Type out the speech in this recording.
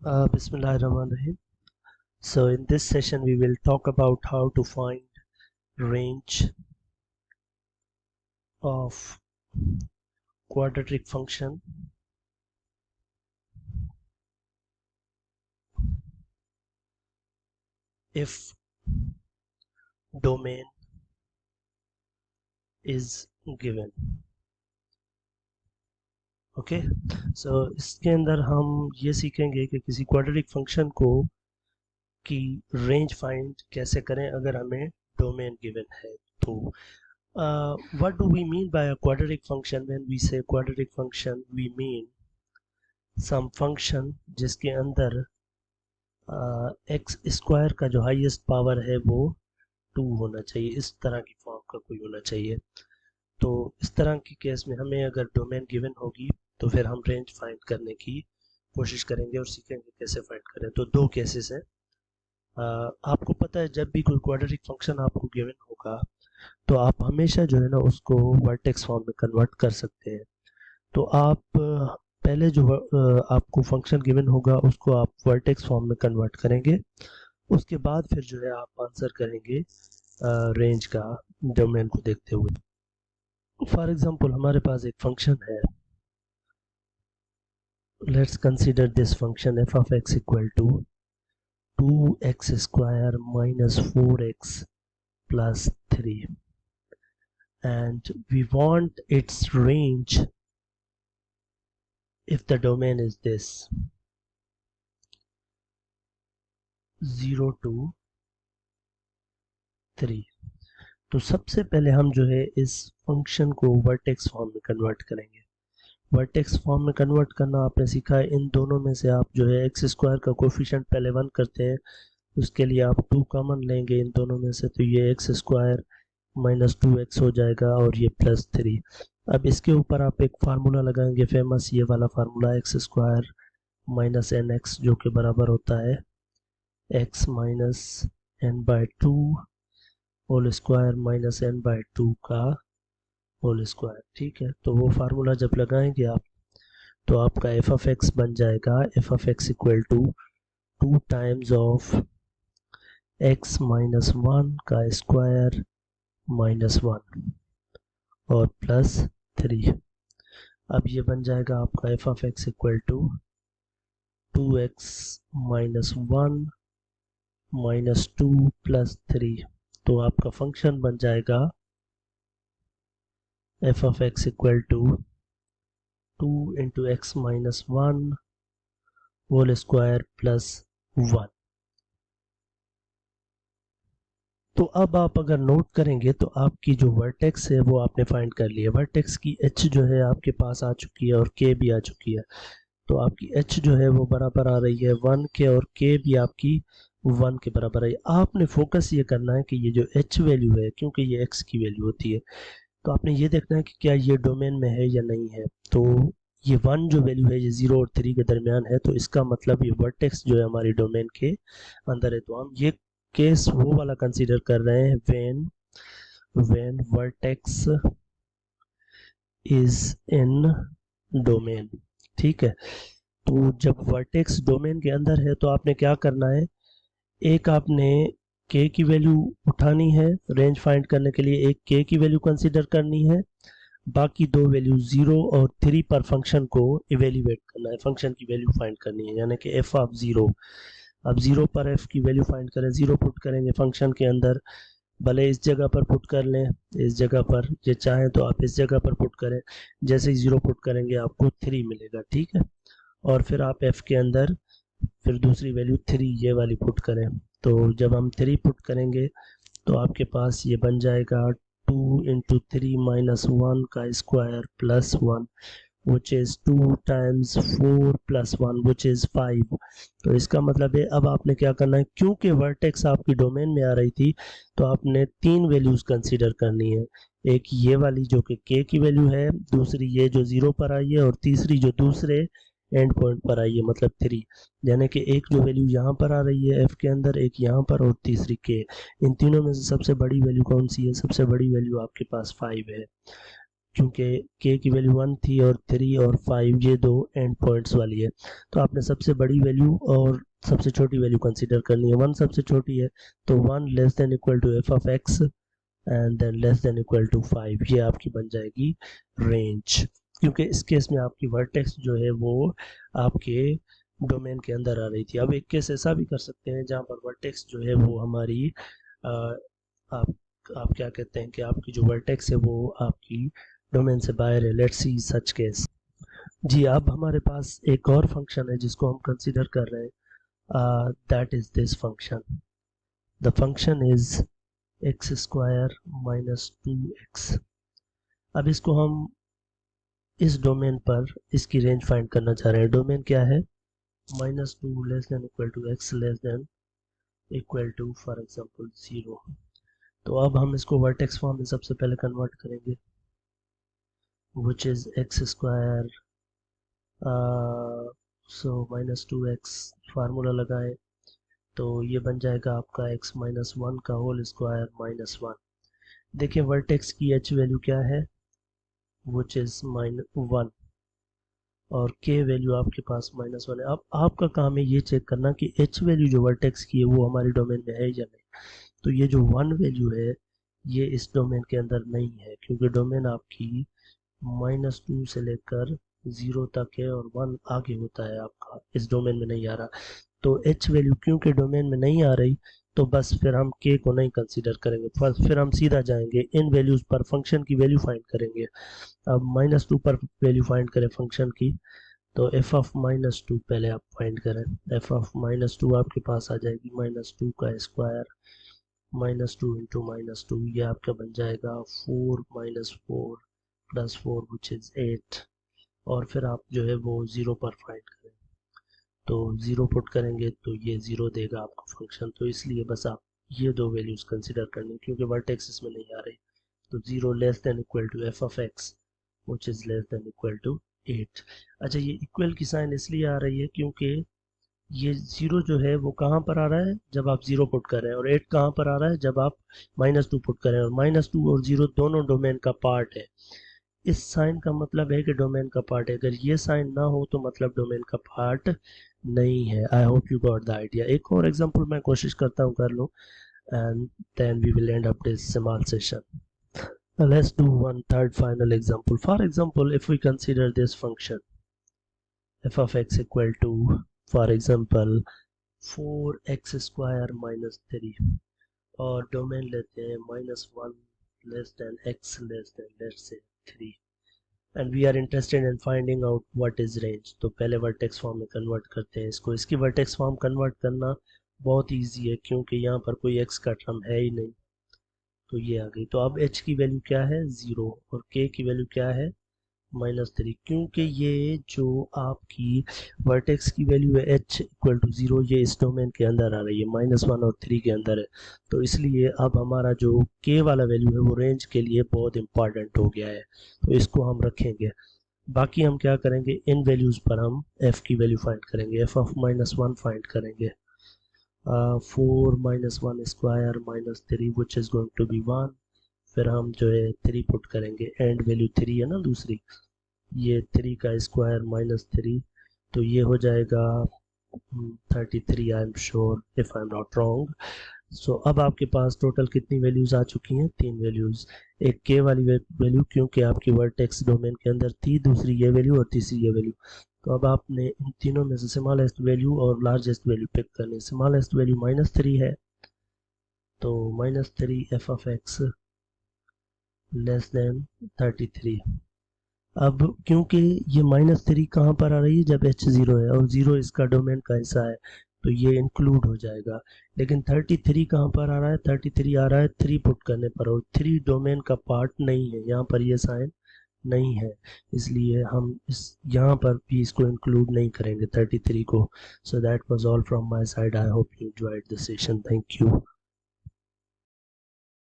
Bismillahirrahmanirrahim. So in this session we will talk about how to find range of quadratic function if domain is given. Okay so इसके अंदर हम ये सीखेंगे कि किसी quadratic function को की रेंज फाइंड कैसे करें अगर हमें डोमेन गिवन है तो what do we mean by a quadratic function? When we say quadratic function we mean some function जिसके अंदर एक्स स्क्वायर का जो हाईएस्ट पावर है वो 2 होना चाहिए, इस तरह की फॉर्म का कोई होना चाहिए। तो इस तरह की केस में हमें अगर डोमेन गिवन होगी तो फिर हम रेंज फाइंड करने की कोशिश करेंगे और सीखेंगे कैसे फाइंड करें। तो दो केसेस हैं। आपको पता है जब भी कोई क्वाड्रेटिक फंक्शन आपको गिवन होगा तो आप हमेशा जो है ना उसको वर्टेक्स फॉर्म में कन्वर्ट कर सकते हैं। तो आप पहले जो आपको फंक्शन गिवन होगा उसको आप वर्टेक्स फॉर्म में कन्वर्ट करेंगे, उसके बाद फिर जो है आप आंसर करेंगे रेंज का डोमेन को देखते हुए। फॉर एग्जांपल हमारे पास एक फंक्शन है, let's consider this function F of X equal to 2x square minus 4x plus 3 and we want its range if the domain is this 0 to 3। तो सबसे पहले हम जो है इस फंक्शन को वर्टेक्स फॉर्म में कन्वर्ट करेंगे। वर्टेक्स फॉर्म में कन्वर्ट करना आपने सीखा है, इन दोनों में से आप जो है एक्स स्क्वायर का कोफिशिएंट पहले 1 करते हैं, उसके लिए आप 2 कॉमन लेंगे इन दोनों में से, तो ये एक्स स्क्वायर माइनस 2x हो जाएगा और ये प्लस 3। अब इसके ऊपर आप एक फार्मूला लगाएंगे फेमस, ये वाला formula X square minus N X जो कि बराबर होता है x minus N by 2 whole square minus N by 2 का होल स्क्वायर। ठीक है, तो वो फार्मूला जब लगाएंगे आप तो आपका एफ ऑफ एक्स बन जाएगा F of X equal to 2 times of x minus 1 का स्क्वायर माइनस 1 और प्लस 3। अब ये बन जाएगा आपका F of X equal to 2x minus 1 minus 2 plus 3। तो आपका फंक्शन बन जाएगा F of X equal to 2 into X minus 1 whole square plus 1। तो अब आप अगर नोट करेंगे तो आपकी जो वर्टेक्स है वो आपने फाइंड कर लिया। वर्टेक्स की एच जो है आपके पास आ चुकी है और के भी आ चुकी है, तो आपकी एच जो है वो बराबर आ रही है 1 के और के भी आपकी 1 के बराबर है। आपने फोकस ये करना है कि ये जो एच वैल्यू है, क्योंकि ये एक्स की वैल्यू होती है, तो आपने ये देखना है कि क्या ये डोमेन में है या नहीं है। तो ये 1 जो वैल्यू है ये 0 और 3 के दरमियान है, तो इसका मतलब ये वर्टेक्स जो है हमारी डोमेन के अंदर है। तो हम ये केस वो वाला कंसीडर कर रहे हैं when vertex is in domain। ठीक है, तो जब वर्टेक्स डोमेन के अंदर है तो आपने क्या करना है, एक आपने k की वैल्यू उठानी है रेंज फाइंड करने के लिए, एक k की वैल्यू कंसीडर करनी है, बाकी दो वैल्यू 0 और 3 पर फंक्शन को इवेल्युएट करना है, फंक्शन की वैल्यू फाइंड करनी है, यानी कि f ऑफ 0। अब 0 पर f की वैल्यू फाइंड करें, 0 पुट करेंगे फंक्शन के अंदर, भले इस जगह पर पुट कर लें, इस जगह पर ये चाहें तो आप इस जगह पर पुट करें, जैसे ही 0 पुट करेंगे आपको 3 मिलेगा। ठीक है, और फिर आप f के अंदर फिर दूसरी वैल्यू 3 ये वाली पुट करें, तो जब हम 3 पुट करेंगे तो आपके पास ये बन जाएगा 2 इंटू 3 माइनस 1 का square plus 1 which is 2 times 4 plus 1 which is 5। तो इसका मतलब है अब आपने क्या करना है, क्योंकि वर्टेक्स आपकी डोमेन में आ रही थी तो आपने 3 वैल्यूज कंसीडर करनी है, एक ये वाली जो कि k की वैल्यू है, दूसरी ये जो 0 पर आई है और तीसरी जो दूसरे एंड पॉइंट पर आई है मतलब 3। यानी कि एक जो वैल्यू यहाँ पर आ रही है f के अंदर, एक यहाँ पर और तीसरी k। इन तीनों में से सबसे बड़ी वैल्यू कौन सी है, सबसे बड़ी वैल्यू आपके पास 5 है। क्योंकि k की वैल्यू 1 थी और 3 और 5 ये दो एंड पॉइंट्स वाली है, तो आपने सबसे बड़ी वैल्यू और सबसे छोटी वैल्यू कंसीडर करनी है। 1 सबसे छोटी है तो 1 less than equal to F of X and then less than equal to 5, ये आपकी बन जाएगी रेंज, क्योंकि इस केस में आपकी वर्टेक्स जो है वो आपके डोमेन के अंदर आ रही थी। अब एक केस ऐसा भी कर सकते हैं जहाँ पर वर्टेक्स जो है वो हमारी आप क्या कहते हैं कि आपकी जो वर्टेक्स है वो आपकी डोमेन से बाहर है। Let's see such case. जी, अब हमारे पास एक और फंक्शन है जिसको हम कंसीडर कर रहे हैं, that is this function. The function is x square minus 2x। अब इसको हम इस डोमेन पर इसकी रेंज फाइंड करना चाह रहे हैं। डोमेन क्या है? -2 less than equal to X less than equal to for example 0। तो अब हम इसको वर्टेक्स फॉर्म में सबसे पहले कन्वर्ट करेंगे, which is x square, so -2x formula लगाएं तो ये बन जाएगा आपका x माइनस 1 का होल स्क्वायर माइनस 1। देखिए वर्टेक्स की h वैल्यू क्या है, which is -1 और k वैल्यू आपके पास -1 है। अब आपका काम है ये चेक करना कि h वैल्यू जो वर्टेक्स की है वो हमारी डोमेन में है या नहीं। तो ये जो 1 वैल्यू है ये इस डोमेन के अंदर नहीं है, क्योंकि डोमेन आपकी -2 से लेकर 0 तक है और 1 आगे होता है आपका, इस डोमेन में नहीं आ रहा। तो h वैल्यू क्योंकि डोमेन में नहीं आ रही तो बस फिर हम k को नहीं कंसीडर करेंगे, फिर हम सीधा जाएंगे इन वैल्यूज पर फंक्शन की वैल्यू फाइंड करेंगे। अब -2 पर वैल्यू फाइंड करें फंक्शन की, तो f ऑफ -2 पहले आप फाइंड करें। f ऑफ -2 आपके पास आ जाएगी -2 का स्क्वायर -2 इंटू -2, ये आपका बन जाएगा 4 -4 प्लस 4 विच इज 8। और फिर आप जो है वो 0 पर फाइंड करें, तो 0 पुट करेंगे तो ये 0 देगा आपको फंक्शन। तो इसलिए बस आप ये दो वैल्यूज कंसीडर करनी, क्योंकि वर्टेक्स इसमें नहीं आ रही। तो 0 less than equal to F of X which is less than equal to 8। अच्छा, ये इक्वल की साइन इसलिए आ रही है क्योंकि ये 0 जो है वो कहाँ पर आ रहा है जब आप 0 पुट कर रहे हैं, और 8 कहाँ पर आ रहा है जब आप -2 पुट कर रहे हैं, और -2 और 0 दोनों डोमेन का पार्ट है। इस साइन का मतलब है कि डोमेन का पार्ट है, अगर ये साइन ना हो तो मतलब डोमेन का पार्ट नहीं है। I hope you got the idea. एक और एग्जांपल मैं कोशिश करता हूँ कर लूँ, and then we will end up this small session. Let's do one third final example. For example, if we consider this function f of x equal to, for example, 4x square minus 3, और domain लेते हैं -1 less than x less than let's say 3, and we are interested in finding out what is range। तो पहले vertex form में convert करते हैं इसको। इसकी वर्टेक्स फॉर्म कन्वर्ट करना बहुत इजी है क्योंकि यहाँ पर कोई x का टर्म है ही नहीं, तो ये आ गई। तो अब h की वैल्यू क्या है 0 और k की वैल्यू क्या है -3, क्योंकि ये जो आपकी वर्टेक्स की वैल्यू है h इक्वल टू 0 ये इस डोमेन के अंदर आ रही है, -1 और 3 के अंदर है। तो इसलिए अब हमारा जो k वाला वैल्यू है वो रेंज के लिए बहुत इंपॉर्टेंट हो गया है, तो इसको हम रखेंगे। बाकी हम क्या करेंगे, इन वैल्यूज पर हम f की वैल्यू फाइंड करेंगे, f ऑफ -1 फाइंड करेंगे। 4 -1 square -3 which is going to be 1। फिर हम जो है 3 पुट करेंगे, एंड वैल्यू 3 है ना दूसरी, ये 3 का स्क्वायर -3, तो ये हो जाएगा 33, I am sure if I am not wrong. So अब आपके पास टोटल कितनी वैल्यूज आ चुकी हैं, 3 वैल्यूज। एक के वाली वैल्यू क्योंकि आपकी वर्टेक्स डोमेन के अंदर थी, दूसरी ये वैल्यू और तीसरी ये वैल्यू। तो अब आपने इन तीनों में से स्मॉलेस्ट वैल्यू और लार्जेस्ट वैल्यू पिक करनी। स्मॉलेस्ट वैल्यू -3 है, तो -3 F of x less then 33। अब क्योंकि ये -3 कहाँ पर आ रही है जब h 0 है और 0 इसका डोमेन का हिस्सा है, तो ये इंक्लूड हो जाएगा। लेकिन 33 कहाँ पर आ रहा है, 33 आ रहा है 3 पुट करने पर, और 3 डोमेन का पार्ट नहीं है, यहाँ पर ये साइन नहीं है, इसलिए हम इस यहाँ पर भी इसको इंक्लूड नहीं करेंगे 33 को। So that was all from my side. I hope you enjoyed the session. Thank you.